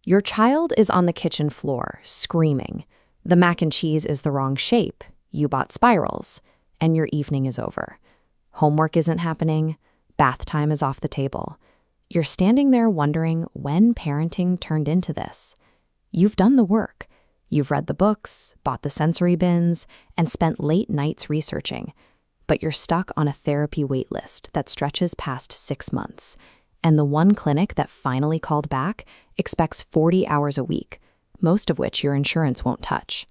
Your child is on the kitchen floor, screaming. The mac and cheese is the wrong shape. You bought spirals. And your evening is over. Homework isn't happening. Bath time is off the table. You're standing there wondering when parenting turned into this. You've done the work. You've read the books, bought the sensory bins, and spent late nights researching. But you're stuck on a therapy wait list that stretches past 6 months. And the one clinic that finally called back expects 40 hours a week, most of which your insurance won't touch.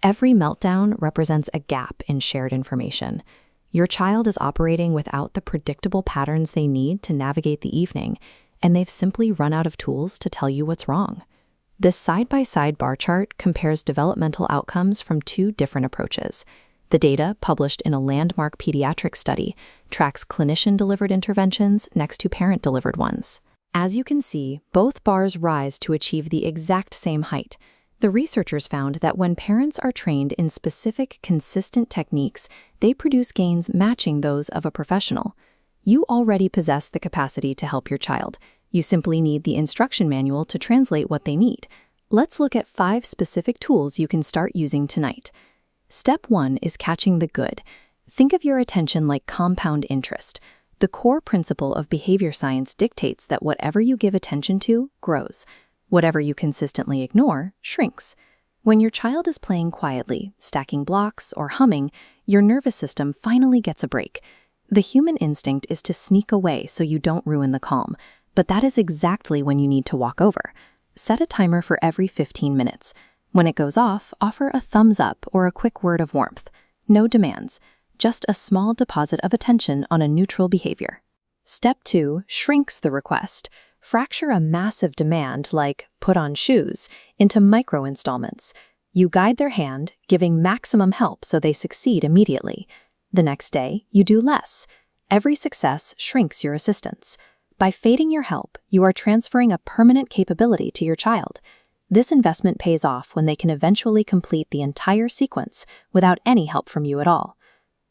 Every meltdown represents a gap in shared information. Your child is operating without the predictable patterns they need to navigate the evening, and they've simply run out of tools to tell you what's wrong. This side-by-side bar chart compares developmental outcomes from 2 different approaches. The data, published in a landmark pediatric study, tracks clinician-delivered interventions next to parent-delivered ones. As you can see, both bars rise to achieve the exact same height. The researchers found that when parents are trained in specific, consistent techniques, they produce gains matching those of a professional. You already possess the capacity to help your child. You simply need the instruction manual to translate what they need. Let's look at 5 specific tools you can start using tonight. Step 1 is catching the good. Think of your attention like compound interest. The core principle of behavior science dictates that whatever you give attention to grows. Whatever you consistently ignore shrinks. When your child is playing quietly, stacking blocks, or humming, your nervous system finally gets a break. The human instinct is to sneak away so you don't ruin the calm, but that is exactly when you need to walk over. Set a timer for every 15 minutes. When it goes off, offer a thumbs up or a quick word of warmth. No demands, just a small deposit of attention on a neutral behavior. Step 2 shrinks the request. Fracture a massive demand, like put on shoes, into micro installments. You guide their hand, giving maximum help so they succeed immediately. The next day, you do less. Every success shrinks your assistance. By fading your help, you are transferring a permanent capability to your child. This investment pays off when they can eventually complete the entire sequence without any help from you at all.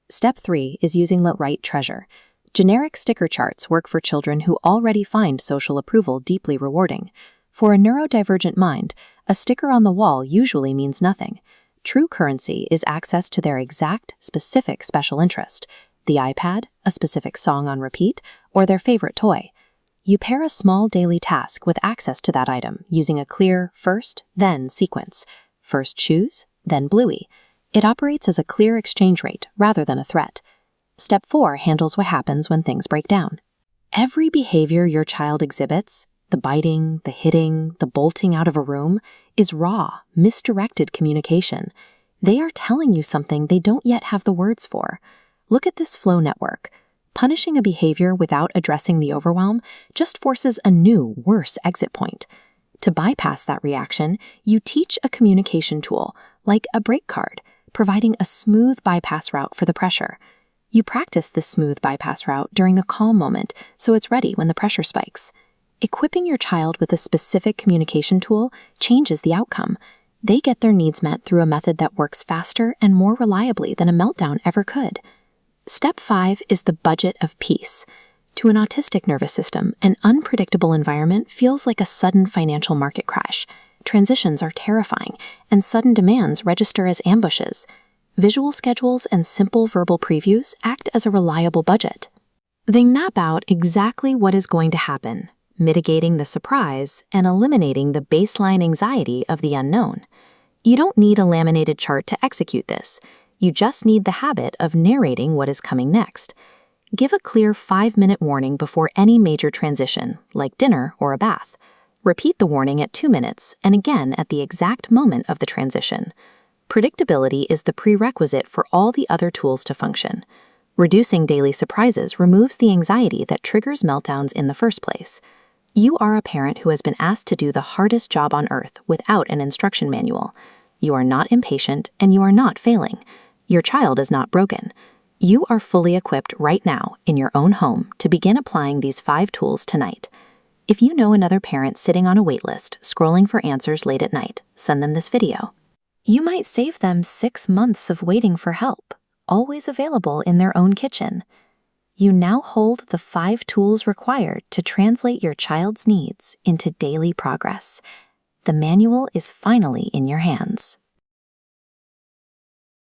Step 3 is using the right treasure. Generic sticker charts work for children who already find social approval deeply rewarding. For a neurodivergent mind, a sticker on the wall usually means nothing. True currency is access to their exact, specific special interest, the iPad, a specific song on repeat, or their favorite toy. You pair a small daily task with access to that item using a clear first, then sequence. First shoes, then Bluey. It operates as a clear exchange rate rather than a threat. Step 4 handles what happens when things break down. Every behavior your child exhibits, the biting, the hitting, the bolting out of a room, is raw, misdirected communication. They are telling you something they don't yet have the words for. Look at this flow network. Punishing a behavior without addressing the overwhelm just forces a new, worse exit point. To bypass that reaction, you teach a communication tool, like a break card, providing a smooth bypass route for the pressure. You practice this smooth bypass route during a calm moment so it's ready when the pressure spikes. Equipping your child with a specific communication tool changes the outcome. They get their needs met through a method that works faster and more reliably than a meltdown ever could. Step 5 is the budget of peace. To an autistic nervous system, an unpredictable environment feels like a sudden financial market crash. Transitions are terrifying, and sudden demands register as ambushes. Visual schedules and simple verbal previews act as a reliable budget. They map out exactly what is going to happen, mitigating the surprise and eliminating the baseline anxiety of the unknown. You don't need a laminated chart to execute this. You just need the habit of narrating what is coming next. Give a clear 5-minute warning before any major transition, like dinner or a bath. Repeat the warning at 2 minutes and again at the exact moment of the transition. Predictability is the prerequisite for all the other tools to function. Reducing daily surprises removes the anxiety that triggers meltdowns in the first place. You are a parent who has been asked to do the hardest job on earth without an instruction manual. You are not impatient and you are not failing. Your child is not broken. You are fully equipped right now in your own home to begin applying these 5 tools tonight. If you know another parent sitting on a waitlist, scrolling for answers late at night, send them this video. You might save them 6 months of waiting for help, always available in their own kitchen. You now hold the 5 tools required to translate your child's needs into daily progress. the manual is finally in your hands.